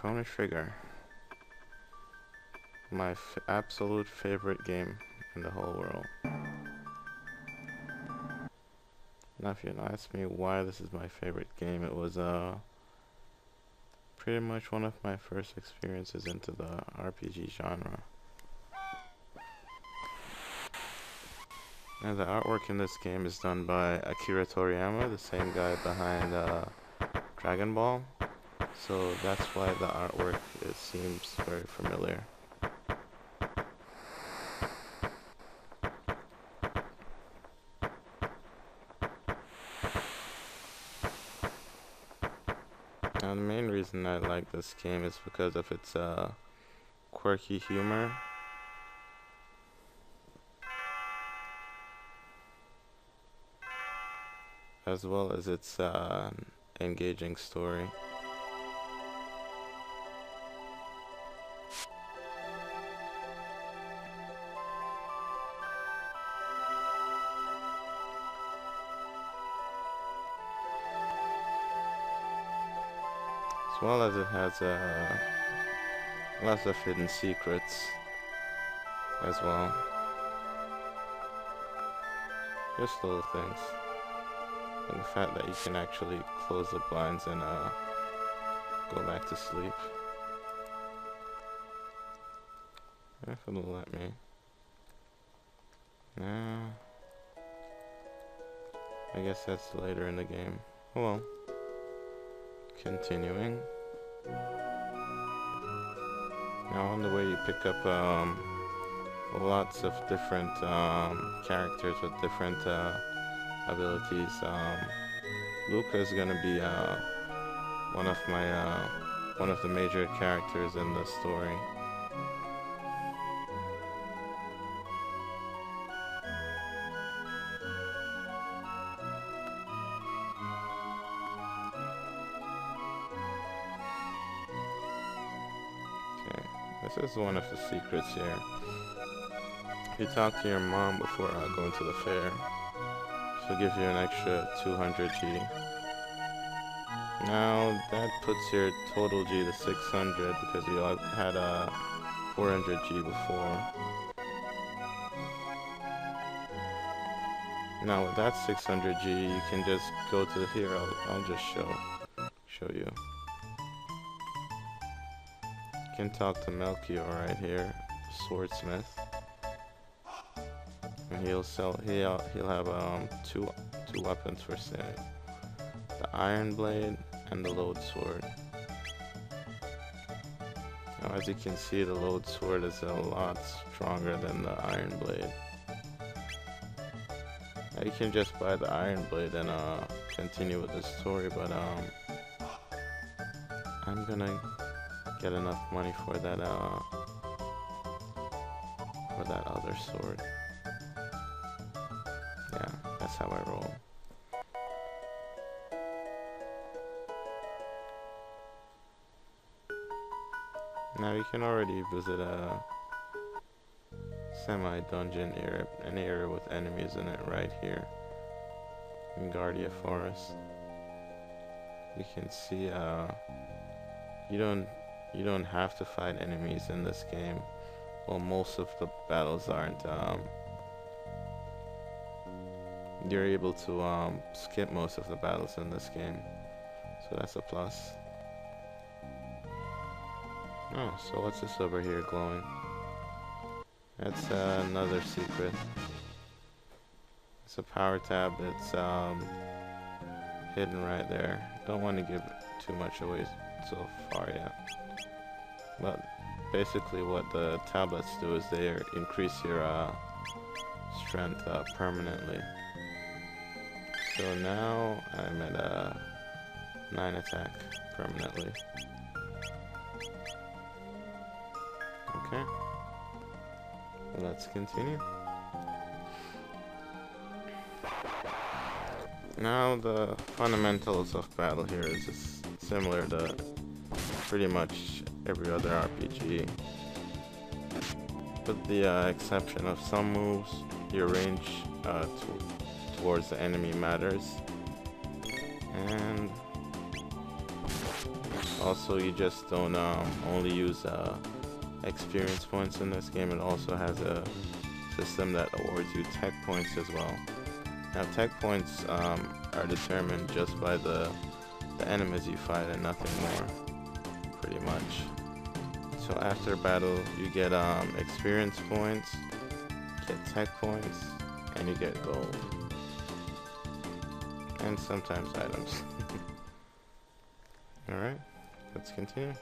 Chrono Trigger. My absolute favorite game in the whole world. Now if you ask me why this is my favorite game, it was pretty much one of my first experiences into the RPG genre. And the artwork in this game is done by Akira Toriyama, the same guy behind Dragon Ball. So that's why the artwork seems very familiar. Now the main reason I like this game is because of its quirky humor. As well as its engaging story. As well as it has lots of hidden secrets as well. Just little things. And the fact that you can actually close the blinds and go back to sleep. If it'll let me. Nah. I guess that's later in the game. Oh well. Continuing. Now on the way you pick up lots of different characters with different abilities. Luca is gonna be one of the major characters in the story. Okay, this is one of the secrets here. You talk to your mom before going to the fair. She'll give you an extra 200 G. Now that puts your total G to 600 because you had 400 G before. Now with that 600 G, you can just go to here. I'll just show you. You can talk to Melchior right here, swordsmith. And he'll have two weapons for sale. The Iron Blade and the Loadsword. Now as you can see, the Loadsword is a lot stronger than the Iron Blade. Now you can just buy the Iron Blade and continue with the story, but I'm gonna get enough money for that other sword. Yeah, that's how I roll. Now you can already visit a semi-dungeon area, an area with enemies in it right here in Guardia Forest. You can see you don't have to fight enemies in this game. Well, most of the battles aren't. You're able to skip most of the battles in this game, so that's a plus. Oh, so what's this over here glowing? That's another secret. It's a power tab that's hidden right there. Don't want to give too much away so far yet. But basically what the tablets do is they increase your strength permanently. So now I'm at 9 attack permanently. Okay. Let's continue. Now the fundamentals of battle here is just similar to pretty much every other RPG. With the exception of some moves, your range towards the enemy matters. And Also, you just don't only use experience points in this game. It also has a system that awards you tech points as well. Now, tech points are determined just by the enemies you fight and nothing more, pretty much. So after battle, you get experience points, get tech points, and you get gold. And sometimes items. Alright, let's continue.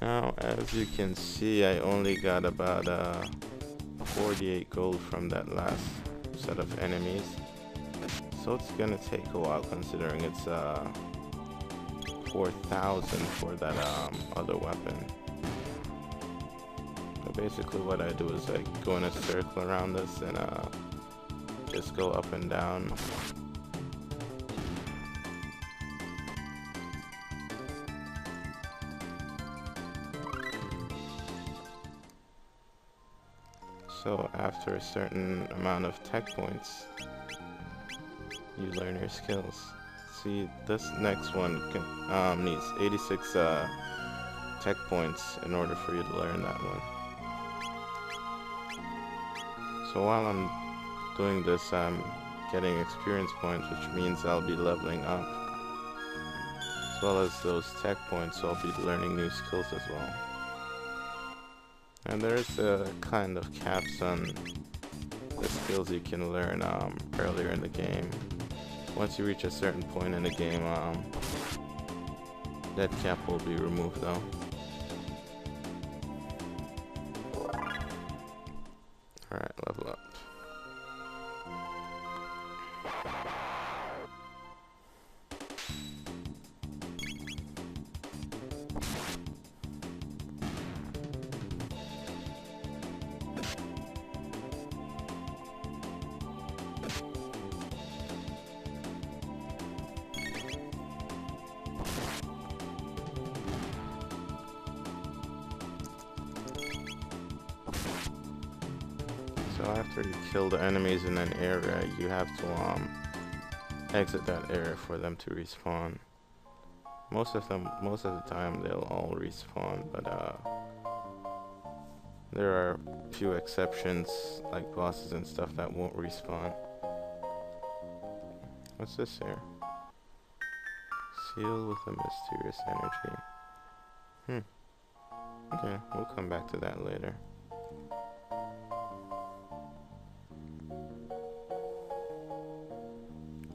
Now, as you can see, I only got about 48 gold from that last set of enemies. So it's gonna take a while considering it's 4,000 for that other weapon. So basically what I do is I go in a circle around this and just go up and down. So after a certain amount of tech points, you learn your skills. See, this next one can, needs 86 tech points in order for you to learn that one. So while I'm doing this, I'm getting experience points, which means I'll be leveling up. As well as those tech points, so I'll be learning new skills as well. And there's a kind of caps on the skills you can learn earlier in the game. Once you reach a certain point in the game, that cap will be removed though. Alright, level up. So after you kill the enemies in an area, you have to exit that area for them to respawn. Most of the time they'll all respawn, but there are a few exceptions like bosses and stuff that won't respawn. What's this here? Seal with a mysterious energy. Okay, we'll come back to that later.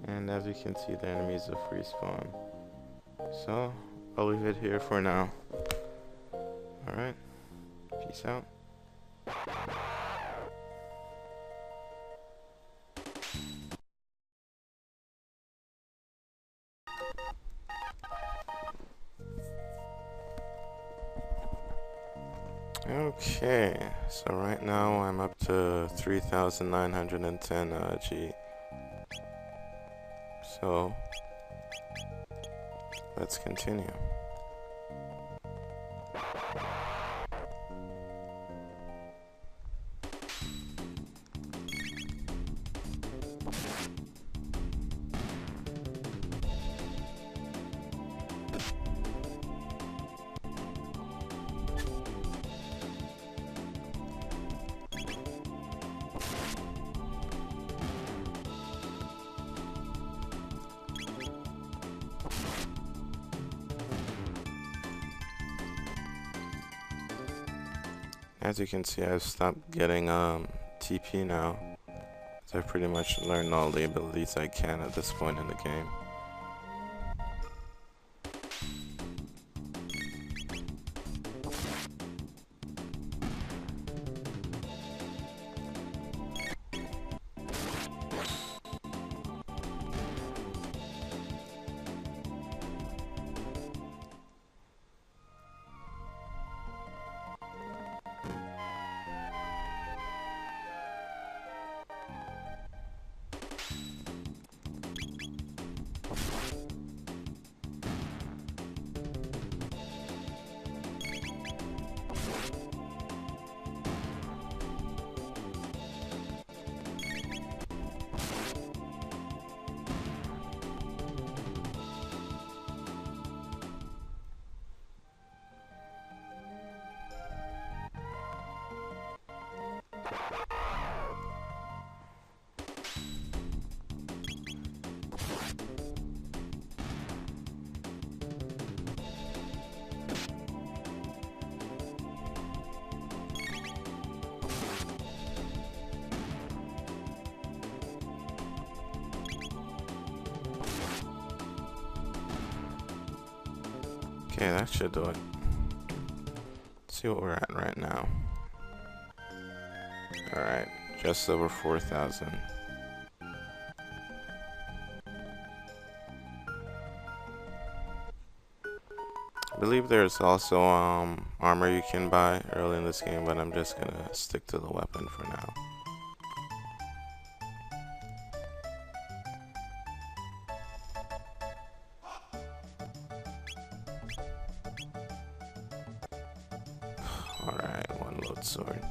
And as you can see, the enemies have respawned. So, I'll leave it here for now. Alright, peace out. Okay, so right now I'm up to 3,910 G. So, let's continue. As you can see, I've stopped getting TP now. So I've pretty much learned all the abilities I can at this point in the game. Okay, that should do it. Let's see what we're at right now. Alright, just over 4,000. I believe there's also armor you can buy early in this game, but I'm just gonna stick to the weapon for now. Alright, one load sword.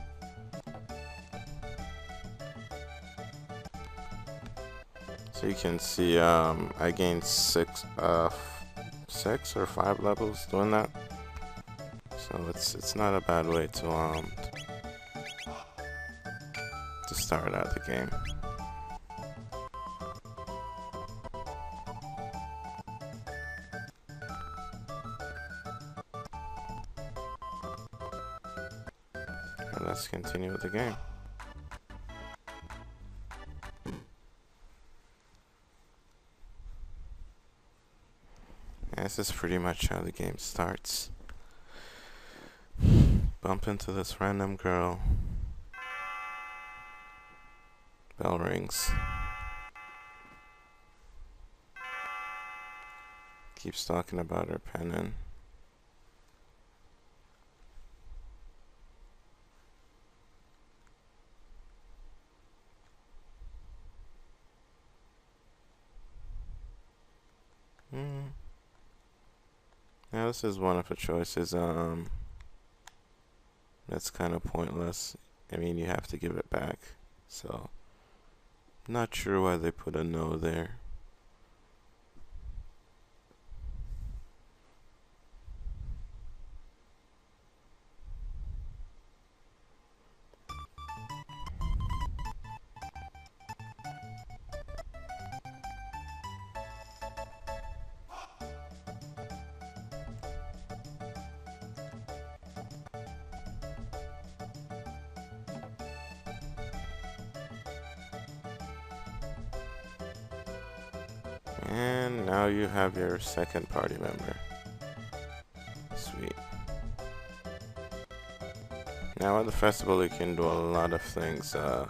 So you can see I gained 6 or 5 levels doing that. So it's not a bad way to start out the game. And let's continue with the game. This is pretty much how the game starts. Bump into this random girl. Bell rings. Keeps talking about her pennon. Now this is one of the choices. That's kind of pointless. I mean, you have to give it back. So, not sure why they put a no there. And now you have your second party member. Sweet. Now at the festival you can do a lot of things. There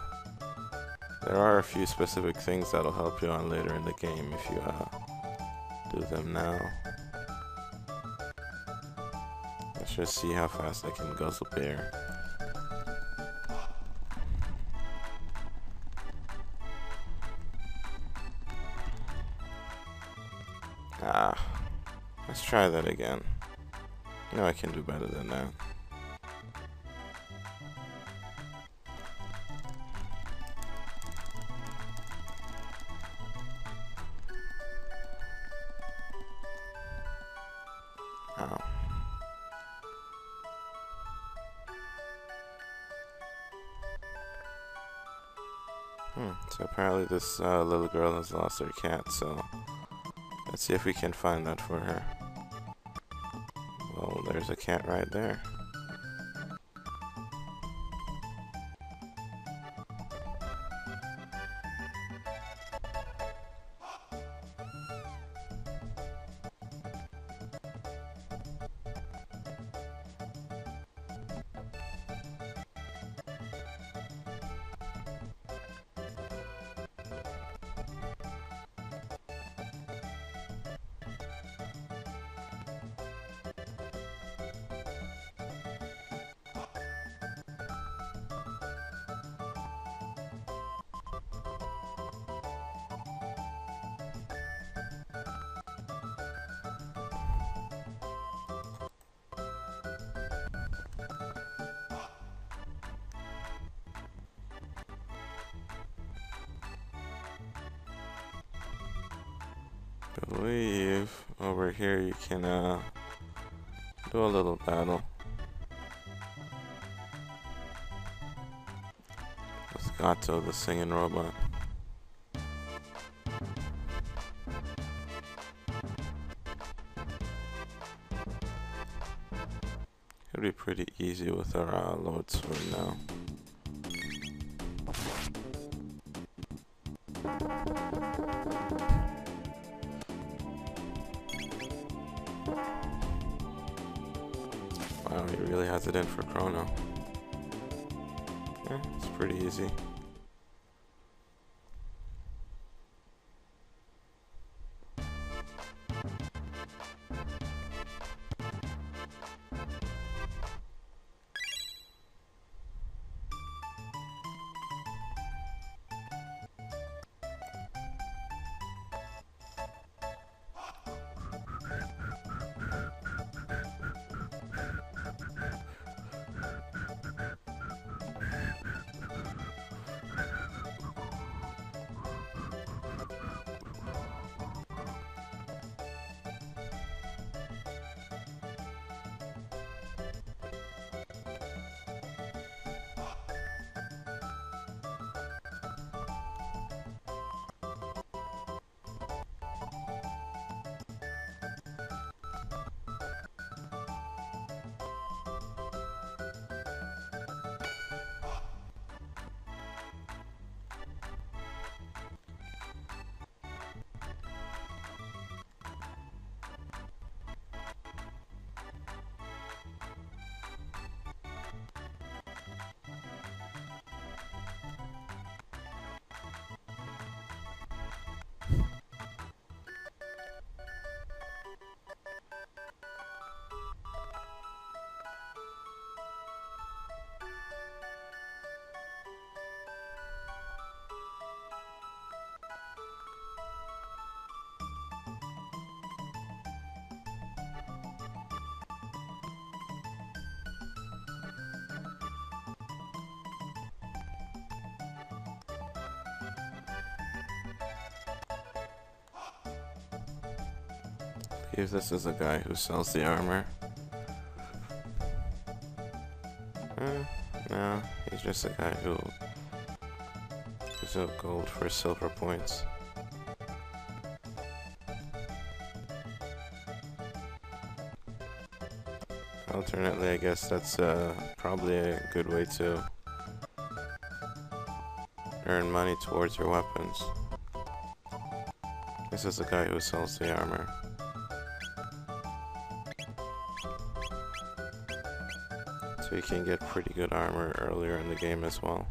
are a few specific things that'll help you on later in the game if you do them now. Let's just see how fast I can guzzle beer. Let's try that again. No, I can do better than that. Oh. So apparently this little girl has lost her cat, so let's see if we can find that for her. Well, there's a cat right there. I believe over here you can do a little battle with Gato, the singing robot. It'll be pretty easy with our load sword now. Wow, he really has it in for Chrono. Yeah, it's pretty easy. If this is a guy who sells the armor. No, he's just a guy who gives out gold for silver points. Alternately, I guess that's probably a good way to earn money towards your weapons. This is a guy who sells the armor. So you can get pretty good armor earlier in the game as well.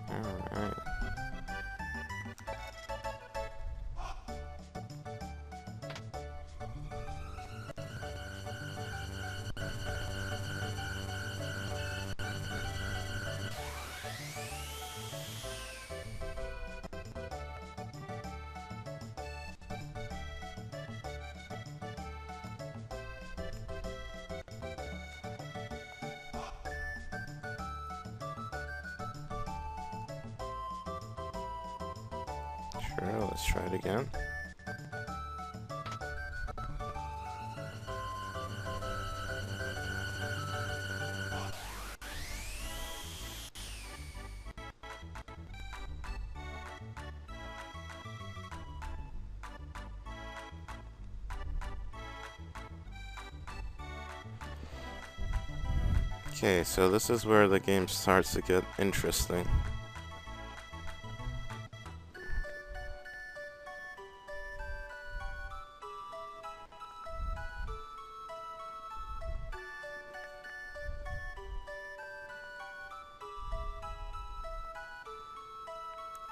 Alright. Sure, let's try it again. Okay, so this is where the game starts to get interesting.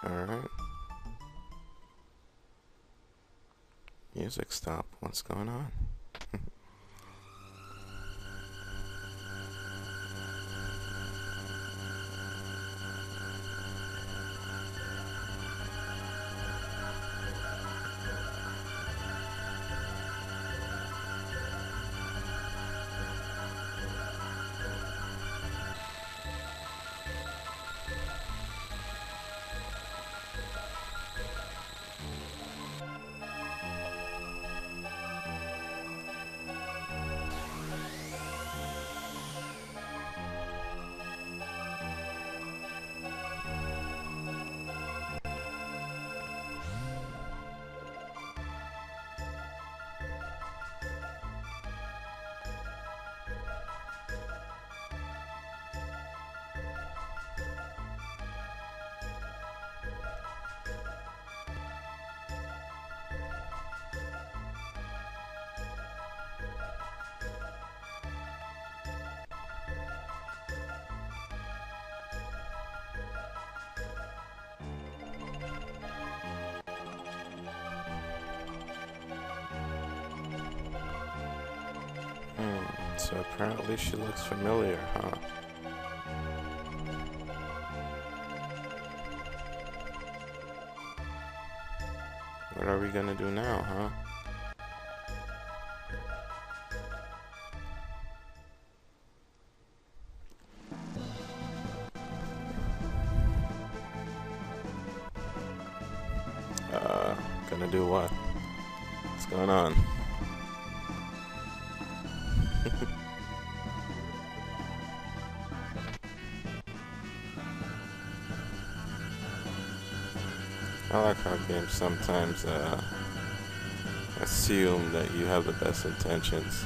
Alright. Music stop. What's going on? so apparently she looks familiar, huh? What are we gonna do now, huh? Gonna do what? What's going on? I like how games sometimes assume that you have the best intentions.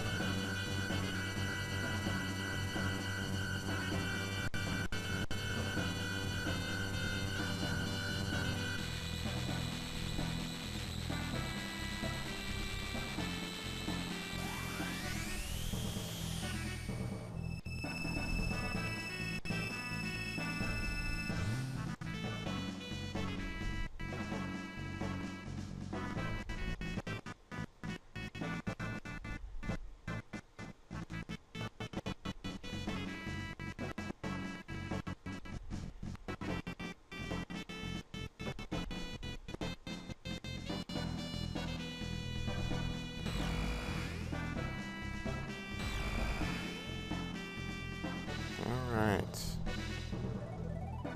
Alright.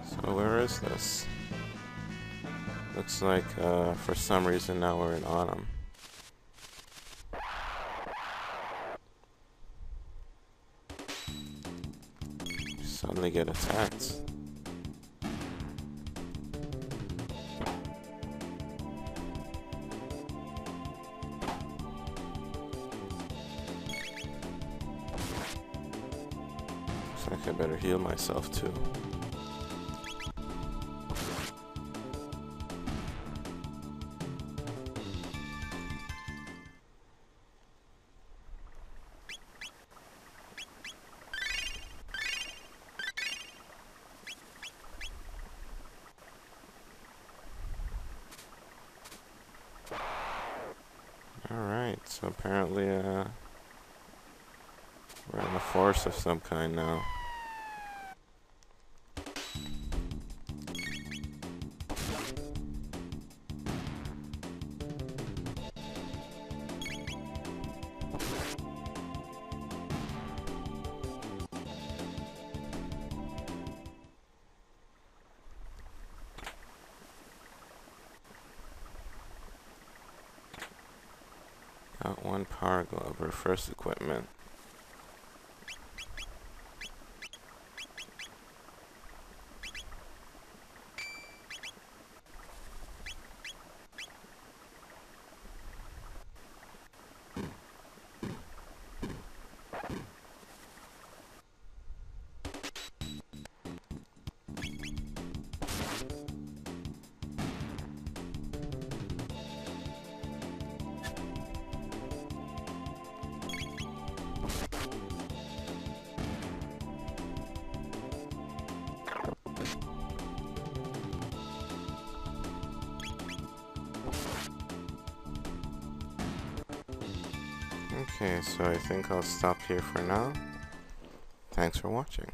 So where is this? Looks like for some reason now we're in autumn. Suddenly get attacked. Looks like I better heal myself too. Alright, so apparently we're in a forest of some kind now. Got one power glove, our first equipment. Okay, so I think I'll stop here for now. Thanks for watching.